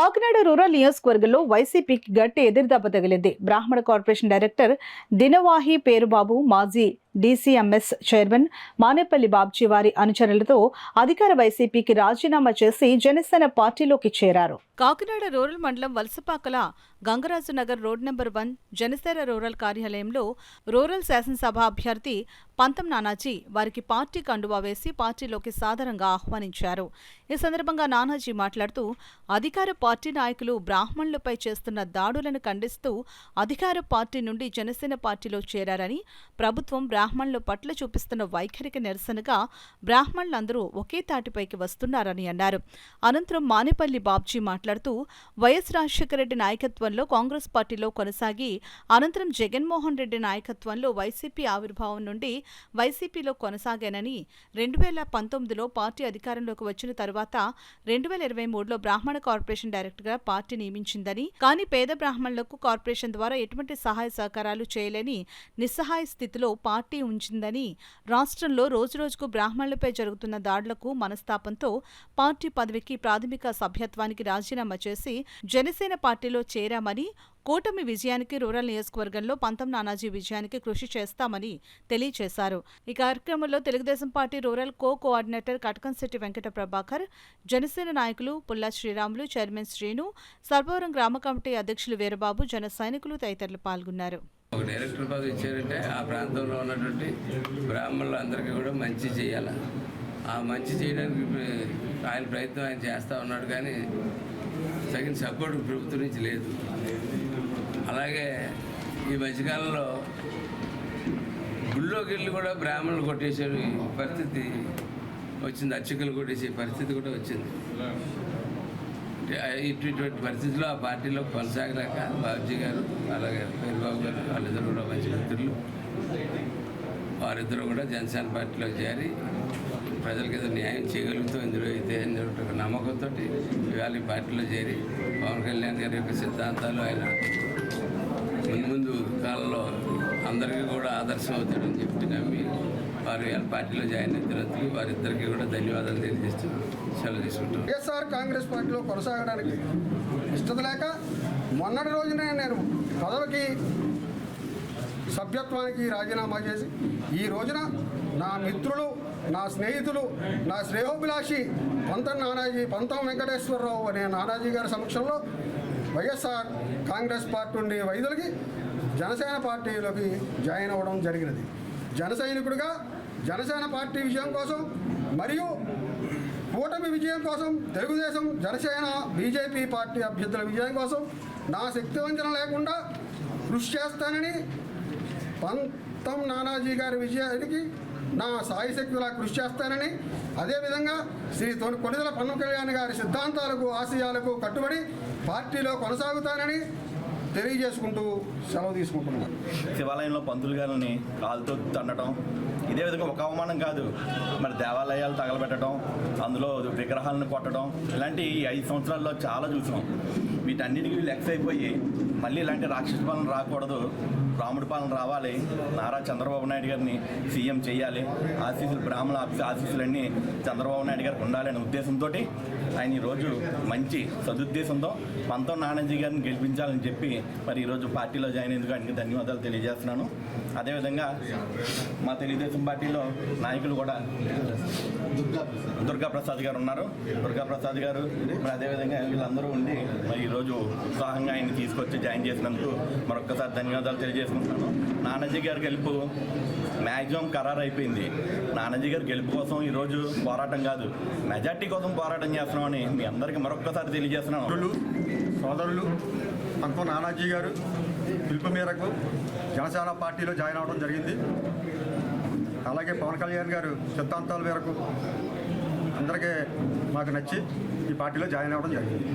Kakinada rural నియోజకవర్గంలో వైసీపీకి గట్టి ఎదురుదెబ్బ తగిలింది. బ్రాహ్మణ కార్పొరేషన్ డైరెక్టర్ దినవాహి పేరుబాబు, మాజీ డీసీఎంఎస్ చైర్మన్ మానేపల్లి బాబ్జీ వారి అనుచరులతో అధికార వైసీపీకి రాజీనామా చేసి జనసేన పార్టీలోకి చేరారు. కాకినాడ రూరల్ మండలం Valasapakala Gangaraju Nagar road number 1 Janasena rural కార్యాలయంలో రూరల్ శాసనసభ అభ్యర్థి పంతం నానాజీ వారికి పార్టీ కండువా వేసి పార్టీలోకి సాదరంగా ఆహ్వానించారు. ఈ సందర్భంగా నానాజీ మాట్లాడుతూ అధికార పార్టీ నాయకులు బ్రాహ్మణులపై చేస్తున్న దాడులను ఖండిస్తూ అధికార పార్టీ నుండి జనసేన పార్టీలో చేరారని, ప్రభుత్వం బ్రాహ్మణుల పట్ల చూపిస్తున్న వైఖరికి నిరసనగా బ్రాహ్మణులందరూ ఒకే తాటిపైకి వస్తున్నారని అన్నారు. అనంతరం మానేపల్లి బాబ్జీ మాట్లాడుతూ వైఎస్ రాజశేఖర రెడ్డి నాయకత్వంలో కాంగ్రెస్ పార్టీలో కొనసాగి అనంతరం జగన్మోహన్ రెడ్డి నాయకత్వంలో వైసీపీ ఆవిర్భావం నుండి వైసీపీలో కొనసాగానని, 2019లో పార్టీ అధికారంలోకి వచ్చిన తరువాత 2023లో బ్రాహ్మణ కార్పొరేషన్ డైరెక్టర్గా పార్టీ నియమించిందని, కానీ పేద బ్రాహ్మణులకు కార్పొరేషన్ ద్వారా ఎటువంటి సహాయ సహకారాలు చేయలేని నిస్సహాయ స్థితిలో పార్టీ ఉంచిందని, రాష్ట్రంలో రోజురోజుకు బ్రాహ్మణులపై జరుగుతున్న దాడులకు మనస్తాపంతో పార్టీ పదవికి ప్రాథమిక సభ్యత్వానికి రాజీనామా చేసి జనసేన పార్టీలో చేరామని, కూటమి విజయానికి రూరల్ నియోజకవర్గంలో పంతం నానాజీ విజయానికి కృషి చేస్తామని తెలియజేశారు. ఈ కార్యక్రమంలో Telugu Desam party rural coordinator Katakamsetti Venkata Prabhakar, Janasena నాయకులు పుల్లా శ్రీరాములు, చైర్మన్ శ్రీను, సర్పవరం గ్రామ కమిటీ అధ్యక్షులు వీరబాబు, జన సైనికులు తదితరులు పాల్గొన్నారు. ఒక డైరెక్టర్ పదవి ఇచ్చారంటే ఆ ప్రాంతంలో ఉన్నటువంటి బ్రాహ్మణులందరికీ కూడా మంచి చేయాలి. ఆ మంచి చేయడానికి ఆయన ప్రయత్నం ఆయన చేస్తూ ఉన్నాడు, కానీ తగిన సపోర్ట్ ప్రభుత్వం నుంచి లేదు. అలాగే ఈ మధ్యకాలంలో గుళ్ళోకి వెళ్ళి కూడా బ్రాహ్మణులు కొట్టేసే పరిస్థితి వచ్చింది, అర్చకులు కొట్టేసే పరిస్థితి కూడా వచ్చింది. ఇటువంటి పరిస్థితుల్లో ఆ పార్టీలో కొనసాగలేక బాబ్జీ గారు అలాగే పేరుబాబు గారు వాళ్ళిద్దరు కూడా మంచి మిత్రులు, వారిద్దరూ కూడా జనసేన పార్టీలో చేరి ప్రజలకు ఏదో న్యాయం చేయగలుగుతాం ఇందులో అయితే ఒక నమ్మకంతో ఇవాళ ఈ పార్టీలో చేరి పవన్ కళ్యాణ్ గారి యొక్క సిద్ధాంతాలు ఆయన ముందు కాలంలో అందరికీ కూడా ఆదర్శం అవుతాడని చెప్పి నమ్మి వారు ఇవాళ పార్టీలో జాయిన్ అయినందుకు వారిద్దరికీ కూడా ధన్యవాదాలు తెలియజేస్తూ సెలవు తీసుకుంటాం. వైఎస్ఆర్ కాంగ్రెస్ పార్టీలో కొనసాగడానికి ఇష్టత లేక మొన్నటి రోజునే నేను పదవికి సభ్యత్వానికి రాజీనామా చేసి ఈ రోజున నా మిత్రులు, నా స్నేహితులు, నా శ్రేయోభిలాషి పంతం వెంకటేశ్వరరావు అనే నానాజీ గారి సమక్షంలో వైఎస్ఆర్ కాంగ్రెస్ పార్టీ నుండి వైదొలిగి జనసేన పార్టీలోకి జాయిన్ అవ్వడం జరిగినది. జన సైనికుడిగా జనసేన పార్టీ విజయం కోసం మరియు కూటమి విజయం కోసం, తెలుగుదేశం, జనసేన, బీజేపీ పార్టీ అభ్యర్థుల విజయం కోసం నా శక్తివంచన లేకుండా కృషి చేస్తానని, పంతం నానాజీ గారి విజయానికి నా సాయశక్తిలా కృషి చేస్తానని, అదేవిధంగా శ్రీ కొణిదెల పవన్ కళ్యాణ్ గారి సిద్ధాంతాలకు, ఆశయాలకు కట్టుబడి పార్టీలో కొనసాగుతానని తెలియజేసుకుంటూ సెలవు తీసుకుంటున్నాను. శివాలయంలో పంతులు గారిని కాలుతో తండటం ఇదే విధంగా ఒక అవమానం కాదు, మరి దేవాలయాలు తగలబెట్టడం, అందులో విగ్రహాలను కొట్టడం, ఇలాంటి 5 సంవత్సరాల్లో చాలా చూసాం. వీటన్నిటికీ వీళ్ళు ఎక్స్ అయిపోయి మళ్ళీ ఇలాంటి రాక్షస పాలన రాకూడదు, రాముడి పాలన రావాలి, నారా చంద్రబాబు నాయుడు గారిని సీఎం చేయాలి, ఆశీస్సులు బ్రాహ్మణ ఆశీస్సులన్నీ చంద్రబాబు నాయుడు గారికి ఉండాలనే ఉద్దేశంతో ఆయన ఈరోజు మంచి సదుద్దేశంతో పంతం నానాజీ గారిని గెలిపించాలని చెప్పి మరి ఈరోజు పార్టీలో జాయిన్ అయ్యేందుకు ఆయనకి ధన్యవాదాలు తెలియజేస్తున్నాను. అదేవిధంగా మా తెలుగుదేశం పార్టీలో నాయకులు కూడా దుర్గాప్రసాద్ గారు ఉన్నారు. దుర్గాప్రసాద్ గారు మరి అదేవిధంగా వీళ్ళందరూ ఉండి మరి ఈరోజు ఉత్సాహంగా ఆయన తీసుకొచ్చి జాయిన్ చేసినందుకు మరొక్కసారి ధన్యవాదాలు తెలియజేసుకుంటున్నాను. నానాజీ గారి గెలుపు మ్యాక్సిమం ఖరారు అయిపోయింది. నానాజీ గారి గెలుపు కోసం ఈరోజు పోరాటం కాదు, మెజార్టీ కోసం పోరాటం చేస్తున్నామని మీ అందరికీ మరొక్కసారి తెలియజేస్తున్నాను. సోదరులు పంతం నానాజీ గారు పిలుపు మేరకు జనసేన పార్టీలో జాయిన్ అవ్వడం జరిగింది. అలాగే పవన్ కళ్యాణ్ గారు సిద్ధాంతాల మేరకు అందరికీ మాకు నచ్చి ఈ పార్టీలో జాయిన్ అవ్వడం జరిగింది.